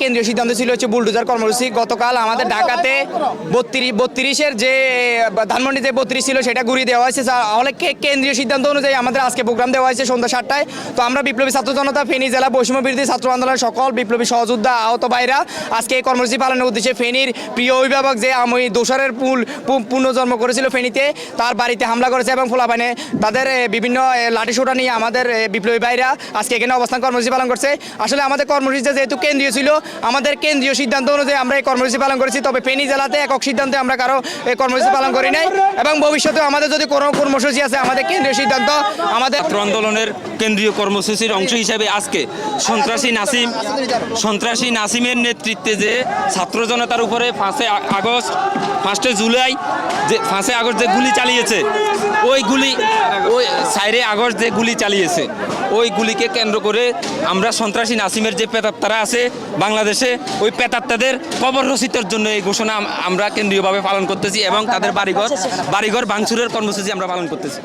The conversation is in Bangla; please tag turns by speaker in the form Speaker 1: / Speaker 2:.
Speaker 1: কেন্দ্রীয় সিদ্ধান্ত ছিল হচ্ছে বুলডোজার কর্মসূচি। গতকাল আমাদের ঢাকাতে 32-এর যে ধানমন্ডি যে 32 ছিল সেটা ঘুরিয়ে দেওয়া হয়েছে। তাহলে কেন্দ্রীয় সিদ্ধান্ত অনুযায়ী আমাদের আজকে প্রোগ্রাম দেওয়া হয়েছে সন্ধ্যা 7টায়। তো আমরা বিপ্লবী ছাত্র জনতা ফেনী জেলা বৈষম্য বিরোধী ছাত্র আন্দোলনের সকল বিপ্লবী সহযোদ্ধা আহত ভাইরা আজকে এই কর্মসূচি পালনের উদ্দেশ্যে ফেনীর প্রিয় অভিভাবক যে আমি দোসরের পুনর্জন্ম করেছিল ফেনীতে, তার বাড়িতে হামলা করেছে এবং ফলাফানে তাদের বিভিন্ন লাঠিসোঁটা নিয়ে আমাদের বিপ্লবী ভাইরা আজকে এখানে অবস্থান কর্মসূচি পালন করছে। আসলে আমাদের কর্মসূচিটা যেহেতু কেন্দ্রীয় ছিল, আমাদের কেন্দ্রীয় সিদ্ধান্ত অনুযায়ী আমরা এই কর্মসূচি পালন করেছি। তবে ফেনী জেলাতে একক সিদ্ধান্তে আমরা কারো এই কর্মসূচি পালন করি নাই এবং ভবিষ্যতে আমাদের যদি কোনো কর্মসূচি আছে আমাদের কেন্দ্রীয় সিদ্ধান্ত আমাদের
Speaker 2: ছাত্র আন্দোলনের কেন্দ্রীয় কর্মসূচির অংশ হিসাবে আজকে সন্ত্রাসী নাসিমের নেতৃত্বে যে ছাত্র জনতার উপরে 5 জুলাই যে 5 আগস্ট যে গুলি চালিয়েছে, ওই 4 আগস্ট যে গুলি চালিয়েছে ওই গুলিকে কেন্দ্র করে আমরা সন্ত্রাসী নাসিমের যে প্রেতাত্মারা আছে বাংলাদেশে, ওই প্রেতাত্মাদের কবর রচিতের জন্য এই ঘোষণা আমরা কেন্দ্রীয়ভাবে পালন করতেছি এবং তাদের বাড়িঘর ভাঙচুরের কর্মসূচি আমরা পালন করতেছি।